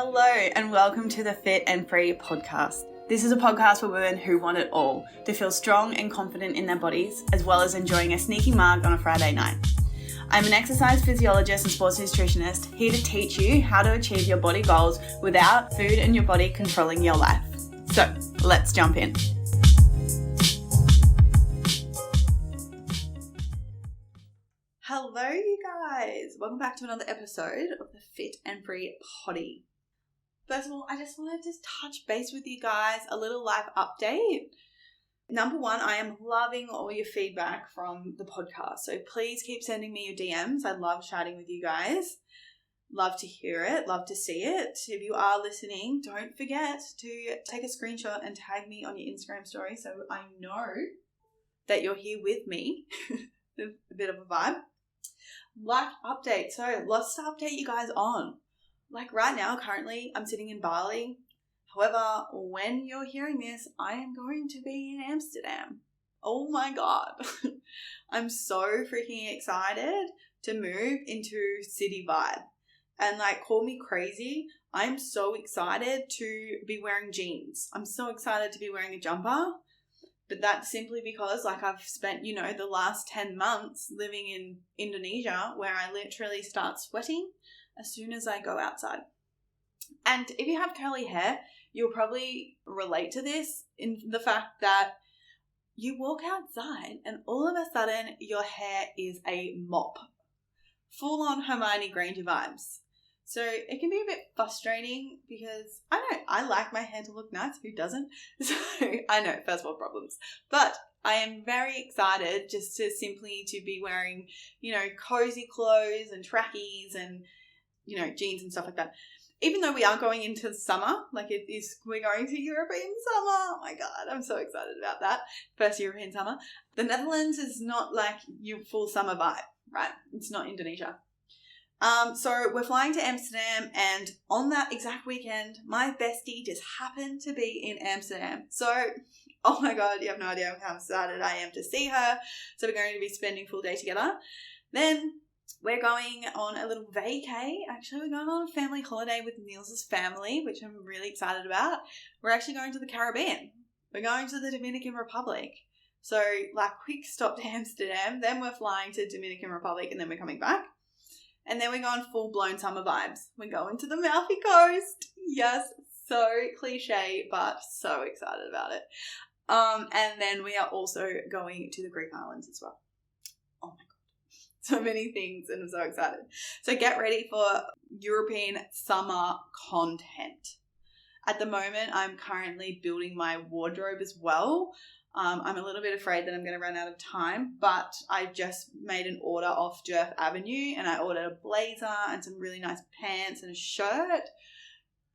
Hello and welcome to the Fit and Free podcast. This is a podcast for women who want it all, to feel strong and confident in their bodies, as well as enjoying a sneaky mug on a Friday night. I'm an exercise physiologist and sports nutritionist, here to teach you how to achieve your body goals without food and your body controlling your life. So let's jump in. Hello you guys, welcome back to another episode of the Fit and Free Potty. First of all, I just wanted to touch base with you guys, a little life update. Number one, I am loving all your feedback from the podcast. So please keep sending me your DMs. I love chatting with you guys. Love to hear it. Love to see it. If you are listening, don't forget to take a screenshot and tag me on your Instagram story so I know that you're here with me. A bit of a vibe. Life update. So lots to update you guys on. Like right now, currently, I'm sitting in Bali. However, when you're hearing this, I am going to be in Amsterdam. Oh my God. I'm so freaking excited to move into city vibe. And like, call me crazy. I'm so excited to be wearing jeans. I'm so excited to be wearing a jumper. But that's simply because like I've spent, the last 10 months living in Indonesia where I literally start sweating as soon as I go outside. And if you have curly hair, you'll probably relate to this in the fact that you walk outside and all of a sudden your hair is a mop. Full on Hermione Granger vibes. So it can be a bit frustrating because I like my hair to look nice. Who doesn't? So I know, first world problems. But I am very excited just to simply to be wearing, cozy clothes and trackies and, jeans and stuff like that. Even though we are going into summer, we're going to European summer. Oh my God, I'm so excited about that. First European summer. The Netherlands is not like your full summer vibe, right? It's not Indonesia. So we're flying to Amsterdam, and on that exact weekend, my bestie just happened to be in Amsterdam. So, oh my God, you have no idea how excited I am to see her. So we're going to be spending full day together. Then we're going on a little vacay. Actually, we're going on a family holiday with Niels' family, which I'm really excited about. We're actually going to the Caribbean. We're going to the Dominican Republic. So, quick stop to Amsterdam. Then we're flying to Dominican Republic, and then we're coming back. And then we're going full-blown summer vibes. We're going to the Malfi Coast. Yes, so cliche, but so excited about it. And then we are also going to the Greek islands as well. Oh my God. So many things, and I'm so excited. So get ready for European summer content. At the moment, I'm currently building my wardrobe as well. I'm a little bit afraid that I'm going to run out of time, but I just made an order off Jerf Avenue and I ordered a blazer and some really nice pants and a shirt,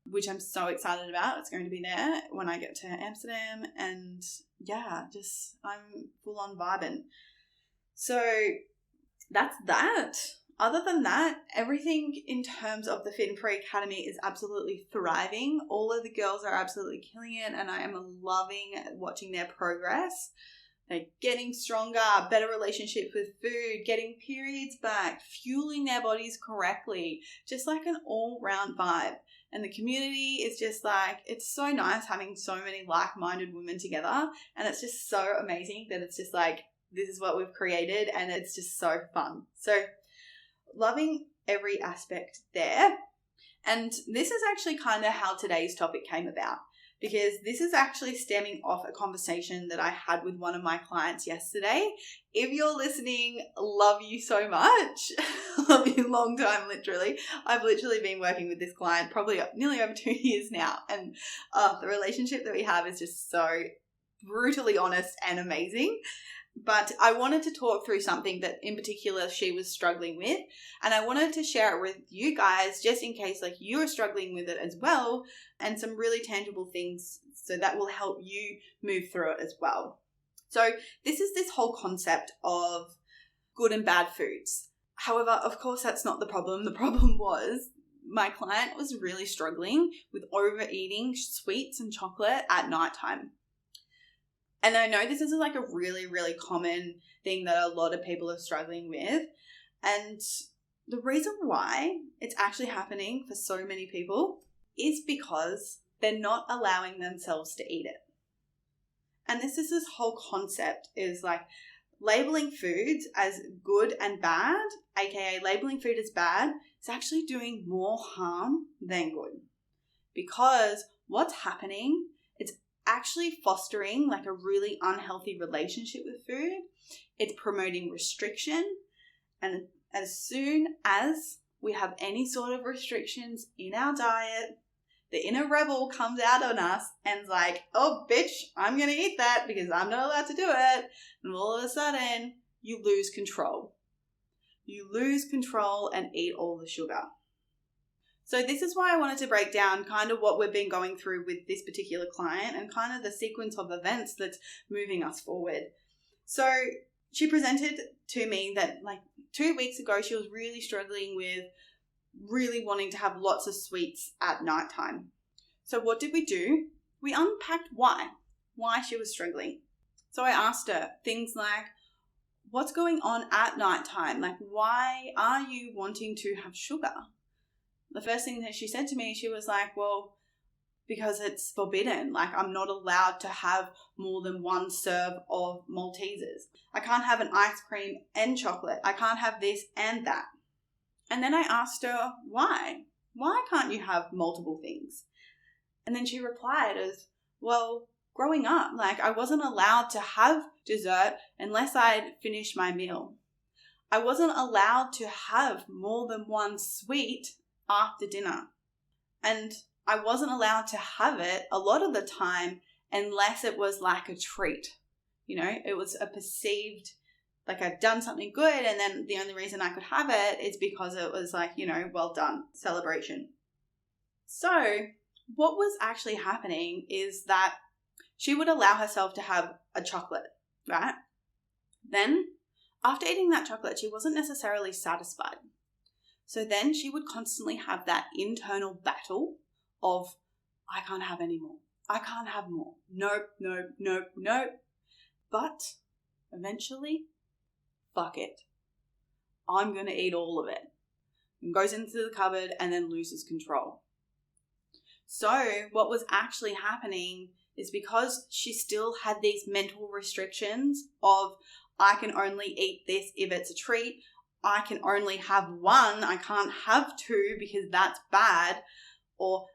which I'm so excited about. It's going to be there when I get to Amsterdam, and yeah, I'm full on vibing. So that's that. Other than that, everything in terms of the Fit and Free Academy is absolutely thriving. All of the girls are absolutely killing it, and I am loving watching their progress. They're getting stronger, better relationships with food, getting periods back, fueling their bodies correctly, just like an all-round vibe. And the community is just it's so nice having so many like-minded women together, and it's just so amazing that it's just this is what we've created, and it's just so fun. So loving every aspect there. And this is actually kind of how today's topic came about, because this is actually stemming off a conversation that I had with one of my clients yesterday. If you're listening, love you so much. Love you long time, literally. I've literally been working with this client probably nearly over 2 years now. And the relationship that we have is just so brutally honest and amazing. But I wanted to talk through something that in particular she was struggling with, and I wanted to share it with you guys just in case you're struggling with it as well, and some really tangible things so that will help you move through it as well. So this is this whole concept of good and bad foods. However, of course, that's not the problem. The problem was my client was really struggling with overeating sweets and chocolate at nighttime. And I know this is a really, really common thing that a lot of people are struggling with. And the reason why it's actually happening for so many people is because they're not allowing themselves to eat it. And this whole concept is like labeling foods as good and bad, aka labeling food as bad, is actually doing more harm than good. Because what's happening, it's actually fostering like a really unhealthy relationship with food. It's promoting restriction. And as soon as we have any sort of restrictions in our diet, the inner rebel comes out on us and is like, oh, bitch, I'm going to eat that because I'm not allowed to do it. And all of a sudden, you lose control. You lose control and eat all the sugar. So this is why I wanted to break down kind of what we've been going through with this particular client and kind of the sequence of events that's moving us forward. So she presented to me that like 2 weeks ago, she was really struggling with really wanting to have lots of sweets at nighttime. So what did we do? We unpacked why she was struggling. So I asked her things like, what's going on at nighttime? Like, why are you wanting to have sugar? The first thing that she said to me, she was like, well, because it's forbidden. Like, I'm not allowed to have more than one serve of Maltesers. I can't have an ice cream and chocolate. I can't have this and that. And then I asked her, why? Why can't you have multiple things? And then she replied as, well, growing up, like I wasn't allowed to have dessert unless I'd finished my meal. I wasn't allowed to have more than one sweet after dinner. And I wasn't allowed to have it a lot of the time unless it was like a treat. You know, it was a perceived, like I'd done something good and then the only reason I could have it is because it was like, you know, well done, celebration. So what was actually happening is that she would allow herself to have a chocolate, right? Then after eating that chocolate, she wasn't necessarily satisfied. So then she would constantly have that internal battle of, I can't have any more. I can't have more. Nope, nope, nope, nope. But eventually, fuck it. I'm going to eat all of it. And goes into the cupboard and then loses control. So what was actually happening is because she still had these mental restrictions of, I can only eat this if it's a treat. I can only have one. I can't have two because that's bad. Or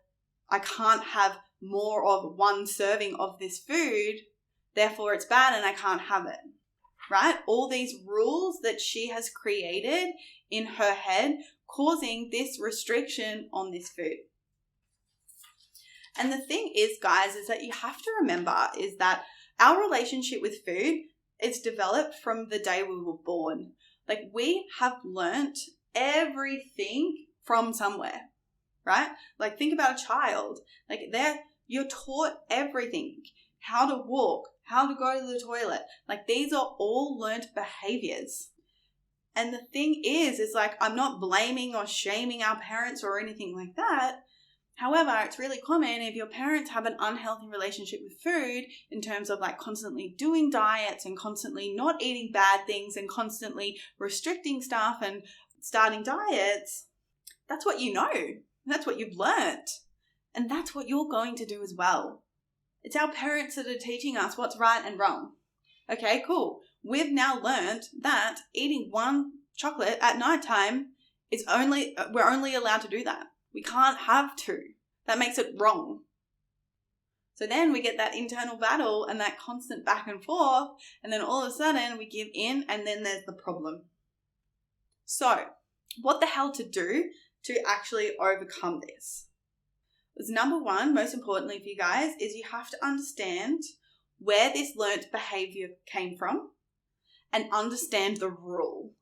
I can't have more of one serving of this food. Therefore it's bad and I can't have it. Right? All these rules that she has created in her head causing this restriction on this food. And the thing is, guys, is that you have to remember is that our relationship with food is developed from the day we were born. Like we have learnt everything from somewhere, right? Like think about a child. Like you're taught everything. How to walk, how to go to the toilet. Like these are all learnt behaviors. And the thing is like I'm not blaming or shaming our parents or anything like that. However, it's really common if your parents have an unhealthy relationship with food in terms of like constantly doing diets and constantly not eating bad things and constantly restricting stuff and starting diets. That's what you know. That's what you've learnt. And that's what you're going to do as well. It's our parents that are teaching us what's right and wrong. Okay, cool. We've now learnt that eating one chocolate at nighttime we're only allowed to do that. We can't have two. That makes it wrong. So then we get that internal battle and that constant back and forth, and then all of a sudden we give in and then there's the problem. So what the hell to do to actually overcome this? Because number one, most importantly for you guys, is you have to understand where this learnt behavior came from and understand the rule,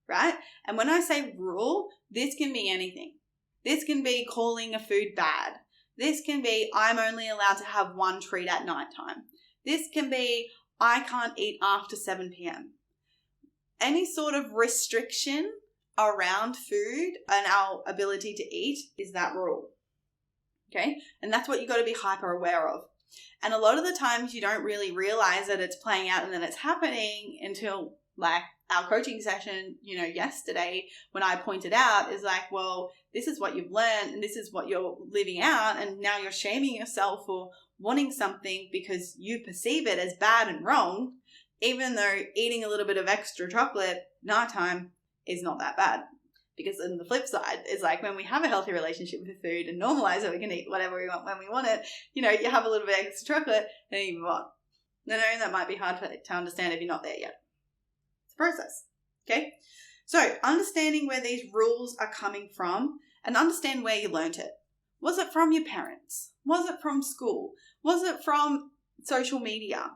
right? And when I say rule, this can be anything. This can be calling a food bad. This can be, I'm only allowed to have one treat at nighttime. This can be, I can't eat after 7 p.m. Any sort of restriction around food and our ability to eat is that rule. Okay? And that's what you've got to be hyper aware of. And a lot of the times you don't really realize that it's playing out and then it's happening until Like our coaching session, yesterday when I pointed out is like, well, this is what you've learned and this is what you're living out. And now you're shaming yourself for wanting something because you perceive it as bad and wrong, even though eating a little bit of extra chocolate nighttime is not that bad. Because on the flip side is like when we have a healthy relationship with food and normalize that we can eat whatever we want when we want it, you have a little bit of extra chocolate and you move on. I know that might be hard to understand if you're not there yet. It's a process. Okay? So understanding where these rules are coming from and understand where you learnt it. Was it from your parents? Was it from school? Was it from social media?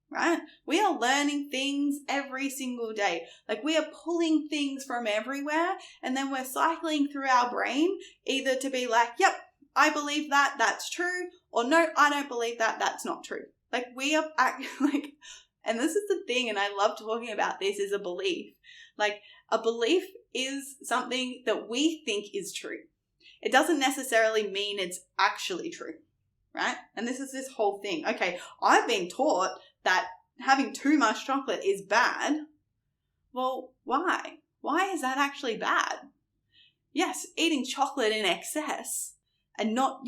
Right? We are learning things every single day. Like we are pulling things from everywhere and then we're cycling through our brain either to be like, yep, I believe that, that's true, or no, I don't believe that, that's not true. Like we are and this is the thing, and I love talking about this, is a belief. Like a belief is something that we think is true. It doesn't necessarily mean it's actually true, right? And this is this whole thing. Okay, I've been taught that having too much chocolate is bad. Well, why? Why is that actually bad? Yes, eating chocolate in excess and not,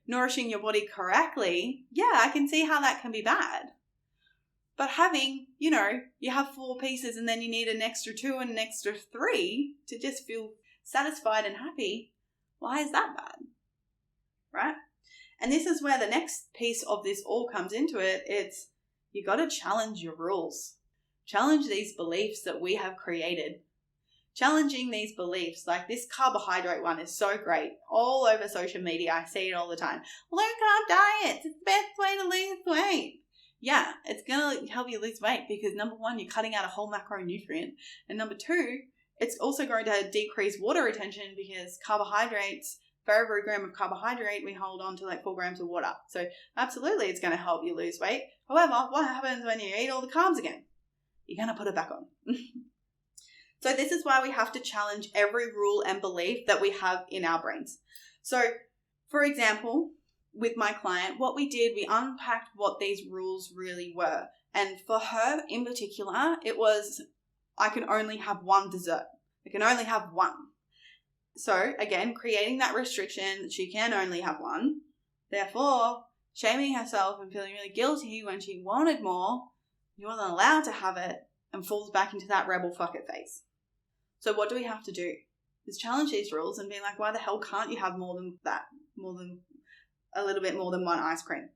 nourishing your body correctly, yeah, I can see how that can be bad. But having, you have 4 pieces and then you need an extra 2 and an extra 3 to just feel satisfied and happy, why is that bad? Right? And this is where the next piece of this all comes into it. It's you got to challenge your rules. Challenge these beliefs that we have created. Challenging these beliefs, like this carbohydrate one is so great. All over social media, I see it all the time. Low carb diets, it's the best way to lose weight. Yeah, it's going to help you lose weight because number 1, you're cutting out a whole macronutrient. And number 2, it's also going to decrease water retention because carbohydrates, for every gram of carbohydrate, we hold on to like 4 grams of water. So absolutely, it's going to help you lose weight. However, what happens when you eat all the carbs again? You're going to put it back on. So this is why we have to challenge every rule and belief that we have in our brains. So, for example, with my client, what we did, we unpacked what these rules really were. And for her in particular, it was, I can only have 1 dessert. I can only have 1. So, again, creating that restriction, she can only have 1. Therefore, shaming herself and feeling really guilty when she wanted more, she wasn't allowed to have it, and falls back into that rebel fuck it phase. So what do we have to do? Is challenge these rules and be like, why the hell can't you have more than that? More than a little bit more than 1 ice cream?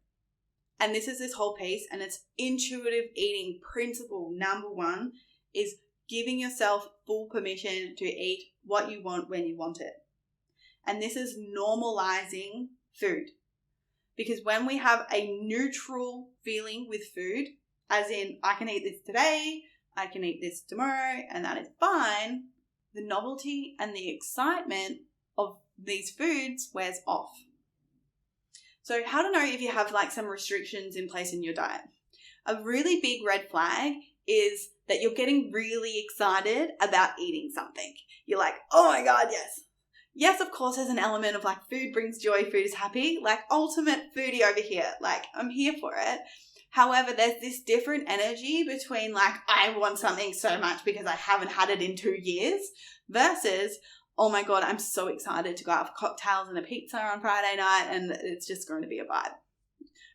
And this is this whole piece, and it's intuitive eating principle number 1 is giving yourself full permission to eat what you want when you want it. And this is normalizing food. Because when we have a neutral feeling with food, as in I can eat this today, I can eat this tomorrow, and that is fine, the novelty and the excitement of these foods wears off. So how to know if you have like some restrictions in place in your diet? A really big red flag is that you're getting really excited about eating something. You're like, oh my God, yes. Yes, of course, there's an element of like food brings joy, food is happy, like ultimate foodie over here. Like I'm here for it. However, there's this different energy between like, I want something so much because I haven't had it in 2 years versus, oh my God, I'm so excited to go out for cocktails and a pizza on Friday night and it's just going to be a vibe,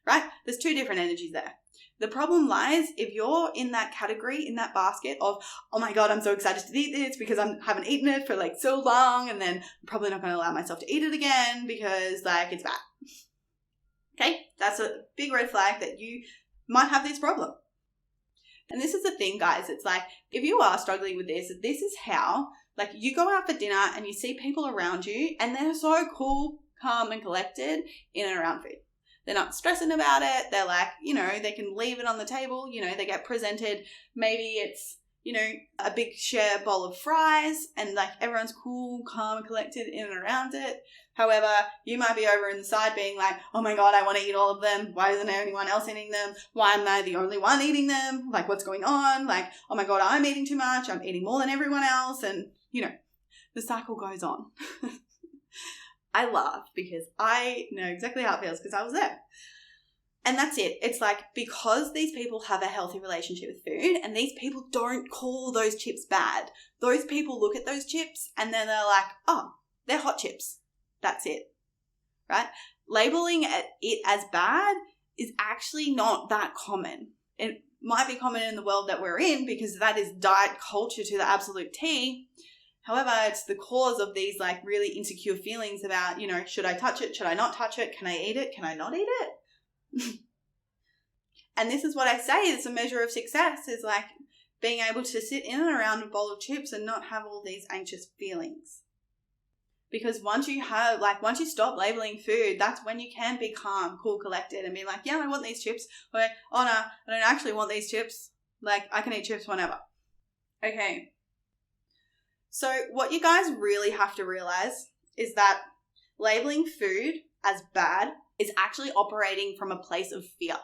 right? There's 2 different energies there. The problem lies if you're in that category, in that basket of, oh my God, I'm so excited to eat this because I haven't eaten it for like so long and then I'm probably not going to allow myself to eat it again because like it's bad. Okay, that's a big red flag that you might have this problem. And this is the thing, guys. It's like, if you are struggling with this is how, like you go out for dinner and you see people around you and they're so cool, calm and collected in and around food. They're not stressing about it. They're like, they can leave it on the table. They get presented. Maybe it's, a big share bowl of fries and like everyone's cool, calm and collected in and around it. However, you might be over in the side being like, oh my God, I want to eat all of them. Why isn't anyone else eating them? Why am I the only one eating them? Like, what's going on? Like, oh my God, I'm eating too much. I'm eating more than everyone else. And, the cycle goes on. I laugh because I know exactly how it feels because I was there. And that's it. It's like, because these people have a healthy relationship with food and these people don't call those chips bad, those people look at those chips and then they're like, oh, they're hot chips. That's it. Right? Labeling it as bad is actually not that common. It might be common in the world that we're in because that is diet culture to the absolute T. However, it's the cause of these like really insecure feelings about, should I touch it? Should I not touch it? Can I eat it? Can I not eat it? And this is what I say is a measure of success, is like being able to sit in and around a bowl of chips and not have all these anxious feelings. Because once you stop labeling food, that's when you can be calm, cool, collected and be like, yeah, I want these chips. Or, oh no, I don't actually want these chips. Like, I can eat chips whenever. Okay. So what you guys really have to realize is that labeling food as bad is actually operating from a place of fear.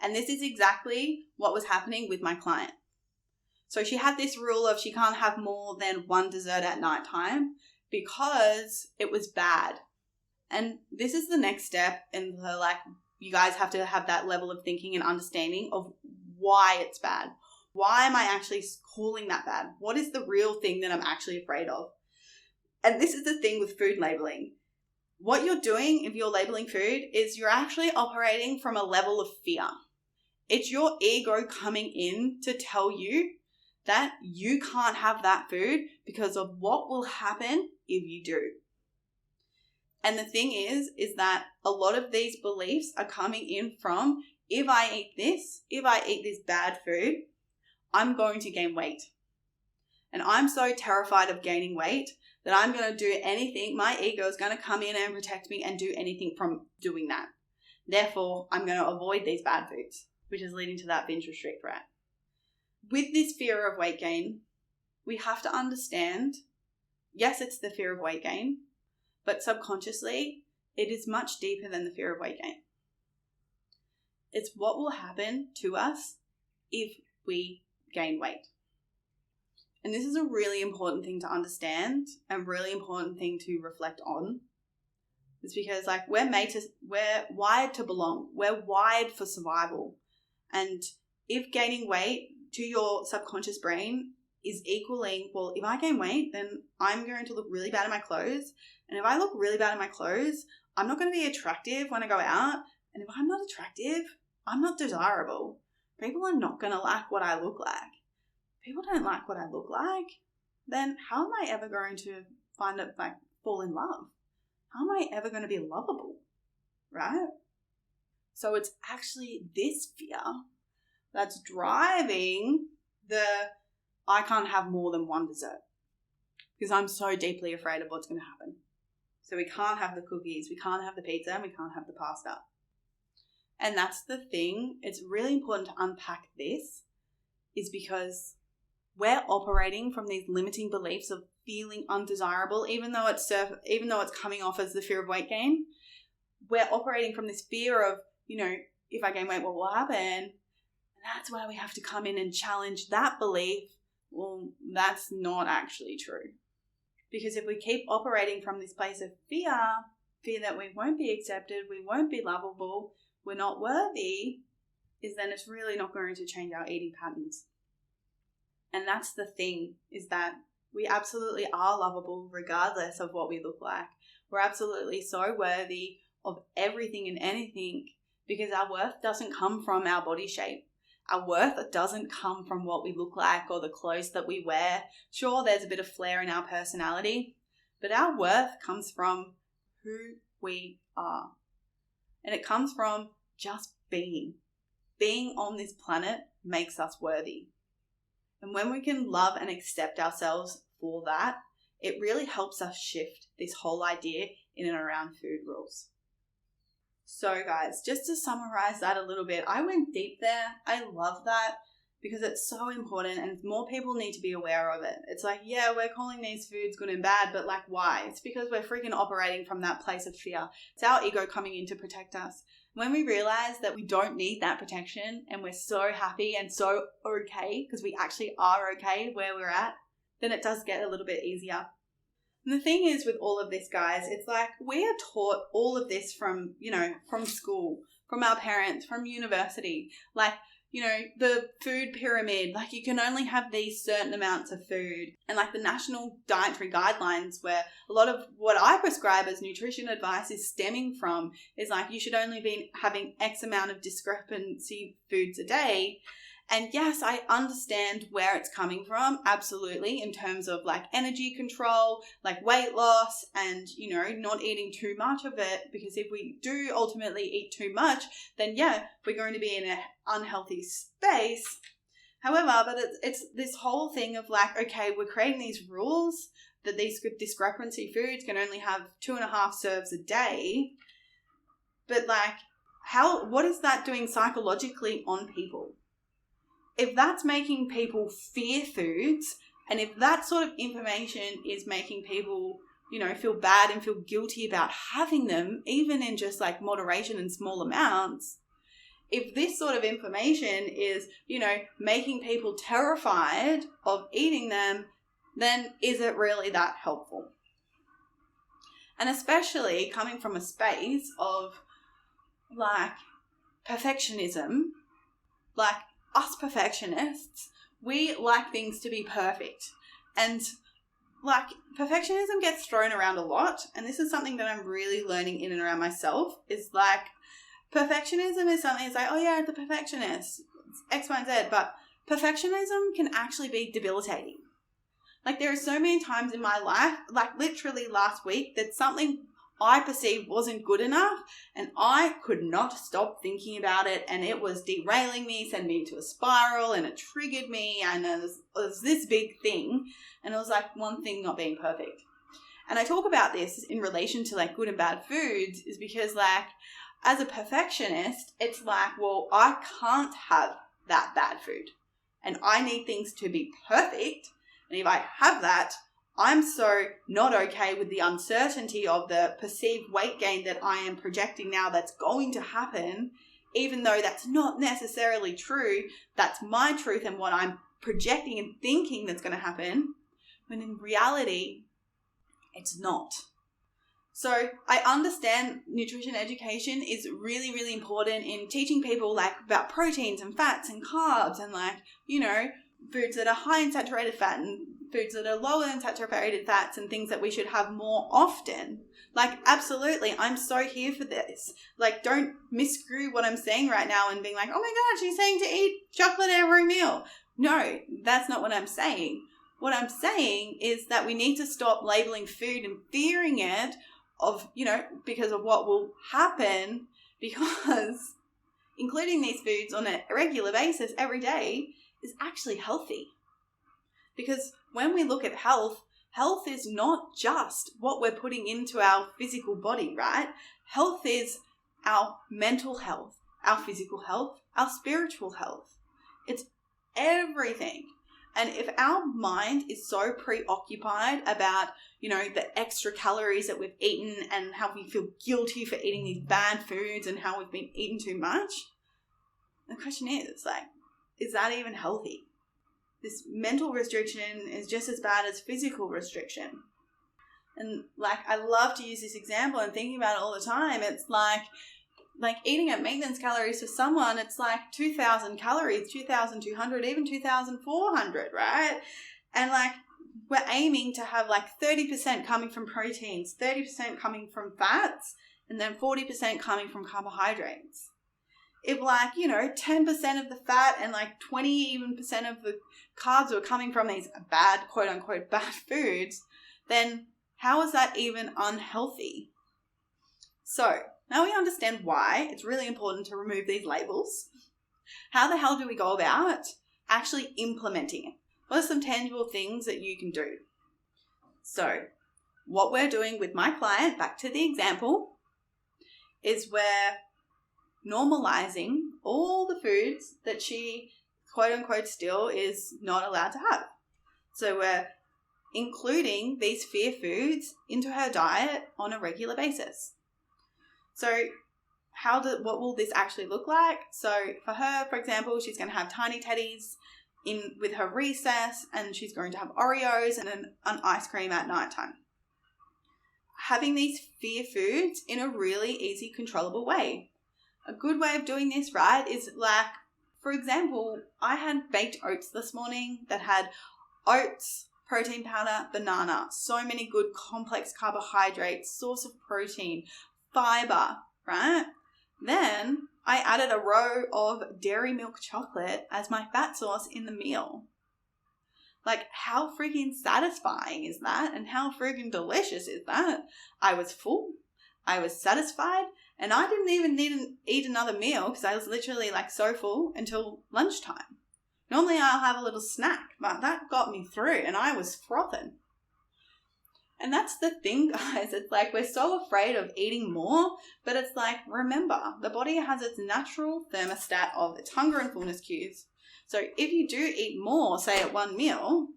And this is exactly what was happening with my client. So she had this rule of she can't have more than one dessert at nighttime because it was bad. And this is the next step in the, like, you guys have to have that level of thinking and understanding of why it's bad. Why am I actually calling that bad? What is the real thing that I'm actually afraid of? And this is the thing with food labeling. What you're doing if you're labeling food is you're actually operating from a level of fear. It's your ego coming in to tell you that you can't have that food because of what will happen if you do. And the thing is that a lot of these beliefs are coming in from, if I eat this bad food, I'm going to gain weight. And I'm so terrified of gaining weight that I'm going to do anything. My ego is going to come in and protect me and do anything from doing that. Therefore, I'm going to avoid these bad foods, which is leading to that binge restrict rat. With this fear of weight gain, we have to understand, yes, it's the fear of weight gain, but subconsciously, it is much deeper than the fear of weight gain. It's what will happen to us if we gain weight. And this is a really important thing to understand and really important thing to reflect on. It's because we're wired to belong. We're wired for survival. And if gaining weight to your subconscious brain is equaling, well, if I gain weight, then I'm going to look really bad in my clothes. And if I look really bad in my clothes, I'm not going to be attractive when I go out. And if I'm not attractive, I'm not desirable. People are not going to like what I look like. People don't like what I look like, then how am I ever going to fall in love? How am I ever going to be lovable, right? So it's actually this fear that's driving I can't have more than one dessert because I'm so deeply afraid of what's going to happen. So we can't have the cookies, we can't have the pizza, and we can't have the pasta. And that's the thing. It's really important to unpack this, is because we're operating from these limiting beliefs of feeling undesirable, even though it's coming off as the fear of weight gain. We're operating from this fear of, if I gain weight, what will happen? And that's where we have to come in and challenge that belief. Well, that's not actually true. Because if we keep operating from this place of fear that we won't be accepted, we won't be lovable, we're not worthy, then it's really not going to change our eating patterns. And that's the thing, is that we absolutely are lovable regardless of what we look like. We're absolutely so worthy of everything and anything because our worth doesn't come from our body shape. Our worth doesn't come from what we look like or the clothes that we wear. Sure, there's a bit of flair in our personality, but our worth comes from who we are. And it comes from just being. Being on this planet makes us worthy. And when we can love and accept ourselves for that, it really helps us shift this whole idea in and around food rules. So guys, just to summarize that a little bit, I went deep there. I love that because it's so important and more people need to be aware of it. It's like, yeah, we're calling these foods good and bad, but like, why? It's because we're freaking operating from that place of fear. It's our ego coming in to protect us. When we realize that we don't need that protection and we're so happy and so okay, because we actually are okay where we're at, then it does get a little bit easier. And the thing is with all of this, guys, it's like we are taught all of this from, from school, from our parents, from university. Like, the food pyramid, like you can only have these certain amounts of food. And like the national dietary guidelines, where a lot of what I prescribe as nutrition advice is stemming from, is like you should only be having X amount of discrepancy foods a day. And yes, I understand where it's coming from, absolutely, in terms of like energy control, like weight loss, and, not eating too much of it, because if we do ultimately eat too much, then yeah, we're going to be in an unhealthy space. However, but it's this whole thing of like, okay, we're creating these rules that these discrepancy foods can only have 2.5 serves a day. But like, what is that doing psychologically on people? If that's making people fear foods, and if that sort of information is making people, feel bad and feel guilty about having them, even in just like moderation and small amounts, if this sort of information is, making people terrified of eating them, then is it really that helpful? And especially coming from a space of like perfectionism, like us perfectionists, we like things to be perfect. And like perfectionism gets thrown around a lot. And this is something that I'm really learning in and around myself, is like perfectionism is something that's like, oh yeah, the perfectionist, X, Y, and Z. But perfectionism can actually be debilitating. Like there are so many times in my life, like literally last week, that something I perceived wasn't good enough, and I could not stop thinking about it, and it was derailing me, sending me into a spiral, and it triggered me, and it was this big thing, and it was like one thing not being perfect. And I talk about this in relation to like good and bad foods, is because like as a perfectionist, it's like, well, I can't have that bad food, and I need things to be perfect, and if I have that, I'm so not okay with the uncertainty of the perceived weight gain that I am projecting now that's going to happen, even though that's not necessarily true. That's my truth and what I'm projecting and thinking that's going to happen, when in reality, it's not. So I understand nutrition education is really, really important in teaching people like about proteins and fats and carbs and like, foods that are high in saturated fat and foods that are lower in saturated fats and things that we should have more often. Like, absolutely, I'm so here for this. Like, don't miscrew what I'm saying right now and being like, oh my God, she's saying to eat chocolate every meal. No, that's not what I'm saying. What I'm saying is that we need to stop labeling food and fearing it because of what will happen, because including these foods on a regular basis every day is actually healthy. Because when we look at health is not just what we're putting into our physical body, right? Health is our mental health, our physical health, our spiritual health. It's everything. And if our mind is so preoccupied about, the extra calories that we've eaten and how we feel guilty for eating these bad foods and how we've been eating too much, the question is, like, is that even healthy? This mental restriction is just as bad as physical restriction. And like, I love to use this example and thinking about it all the time. It's like eating at maintenance calories for someone, it's like 2,000 calories, 2,200, even 2,400, right? And like, we're aiming to have like 30% coming from proteins, 30% coming from fats, and then 40% coming from carbohydrates. If 10% of the fat and 20% even of the carbs are coming from these bad, quote unquote, bad foods, then how is that even unhealthy? So now we understand why it's really important to remove these labels. How the hell do we go about actually implementing it? What are some tangible things that you can do? So what we're doing with my client, back to the example, is we're normalizing all the foods that she, quote unquote, still is not allowed to have. So we're including these fear foods into her diet on a regular basis. So what will this actually look like? So for her, for example, she's going to have Tiny Teddies with her recess, and she's going to have Oreos and an ice cream at nighttime. having these fear foods in a really easy, controllable way. A good way of doing this, right, is like, for example, I had baked oats this morning that had oats, protein powder, banana, so many good complex carbohydrates, source of protein, fiber, right? Then I added a row of dairy milk chocolate as my fat source in the meal. Like, how freaking satisfying is that? And how freaking delicious is that? I was full, I was satisfied, and I didn't even need to eat another meal because I was literally like so full until lunchtime. Normally I'll have a little snack, but that got me through and I was frothing. And that's the thing, guys. It's like we're so afraid of eating more, but it's like, remember, the body has its natural thermostat of its hunger and fullness cues. So if you do eat more, say at one meal,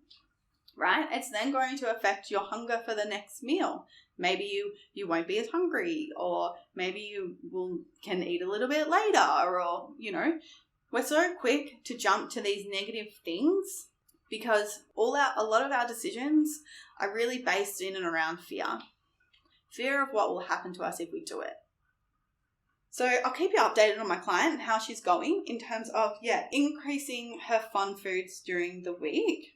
right, it's then going to affect your hunger for the next meal. Maybe you won't be as hungry, or maybe you can eat a little bit later, or, you know, we're so quick to jump to these negative things because a lot of our decisions are really based in and around fear. Fear of what will happen to us if we do it. So I'll keep you updated on my client and how she's going in terms of, increasing her fun foods during the week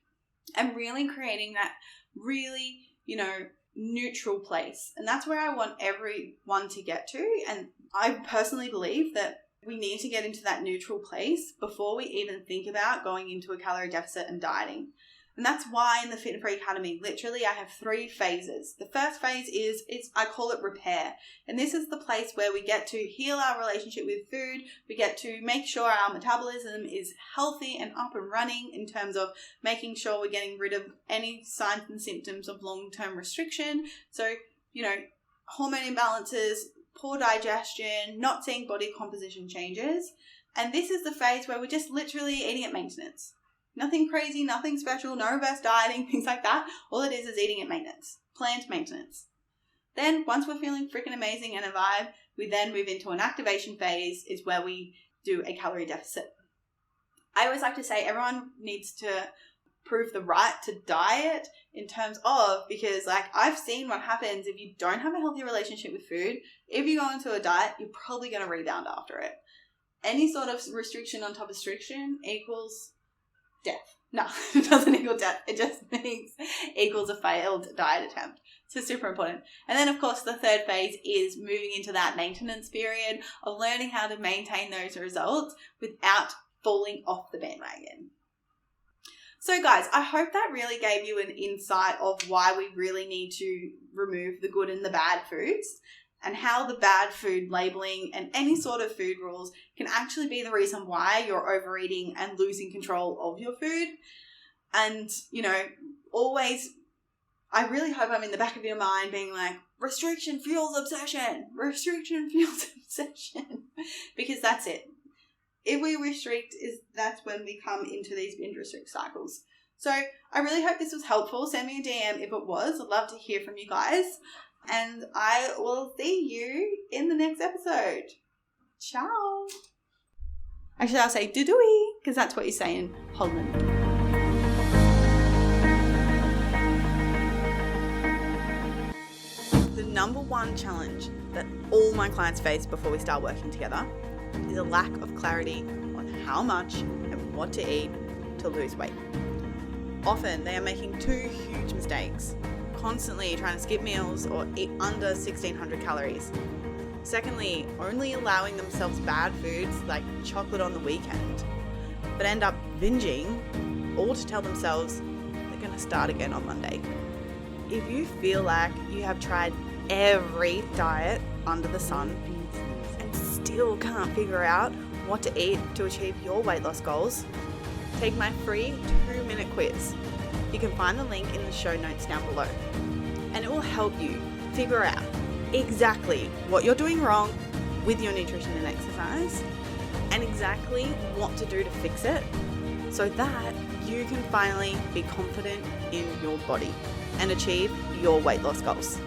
and really creating that really, neutral place. And that's where I want everyone to get to. And I personally believe that we need to get into that neutral place before we even think about going into a calorie deficit and dieting. And that's why in the Fit and Free Academy, literally I have 3 phases. The first phase is I call it repair. And this is the place where we get to heal our relationship with food. We get to make sure our metabolism is healthy and up and running in terms of making sure we're getting rid of any signs and symptoms of long-term restriction. So, hormone imbalances, poor digestion, not seeing body composition changes. And this is the phase where we're just literally eating at maintenance. Nothing crazy, nothing special, no reverse dieting, things like that. All it is eating at maintenance, planned maintenance. Then once we're feeling freaking amazing and a vibe, we then move into an activation phase, is where we do a calorie deficit. I always like to say everyone needs to prove the right to diet in terms of, because like I've seen what happens if you don't have a healthy relationship with food. If you go into a diet, you're probably going to rebound after it. Any sort of restriction on top of restriction equals death. No, it doesn't equal death. It just equals a failed diet attempt. So super important. And then, of course, the third phase is moving into that maintenance period of learning how to maintain those results without falling off the bandwagon. So, guys, I hope that really gave you an insight of why we really need to remove the good and the bad foods, and how the bad food labeling and any sort of food rules can actually be the reason why you're overeating and losing control of your food. And, always, I really hope I'm in the back of your mind being like, restriction fuels obsession, because that's it. If we restrict, that's when we come into these binge restrict cycles. So I really hope this was helpful. Send me a DM if it was. I'd love to hear from you guys. And I will see you in the next episode. Ciao. Actually, I'll say doo-dooey, because that's what you say in Holland. The number one challenge that all my clients face before we start working together is a lack of clarity on how much and what to eat to lose weight. Often they are making 2 huge mistakes: constantly trying to skip meals or eat under 1,600 calories. Secondly, only allowing themselves bad foods like chocolate on the weekend, but end up binging, all to tell themselves they're going to start again on Monday. If you feel like you have tried every diet under the sun and still can't figure out what to eat to achieve your weight loss goals, take my free 2-minute quiz. You can find the link in the show notes down below. And it will help you figure out exactly what you're doing wrong with your nutrition and exercise, and exactly what to do to fix it, so that you can finally be confident in your body and achieve your weight loss goals.